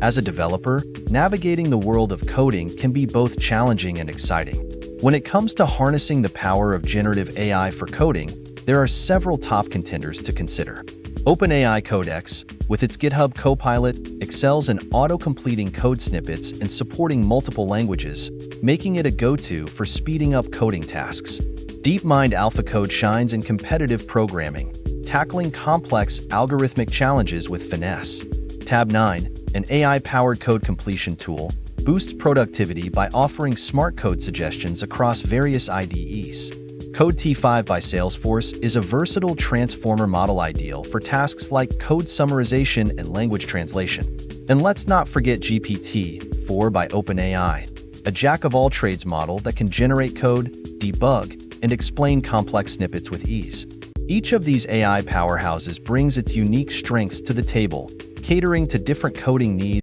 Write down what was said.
As a developer, navigating the world of coding can be both challenging and exciting. When it comes to harnessing the power of generative AI for coding, there are several top contenders to consider. OpenAI Codex, with its GitHub Copilot, excels in auto-completing code snippets and supporting multiple languages, making it a go-to for speeding up coding tasks. DeepMind AlphaCode shines in competitive programming, tackling complex algorithmic challenges with finesse. Tab9, an AI-powered code completion tool, boosts productivity by offering smart code suggestions across various IDEs. Code T5 by Salesforce is a versatile transformer model ideal for tasks like code summarization and language translation. And let's not forget GPT-4 by OpenAI, a jack-of-all-trades model that can generate code, debug, and explain complex snippets with ease. Each of these AI powerhouses brings its unique strengths to the table, catering to different coding needs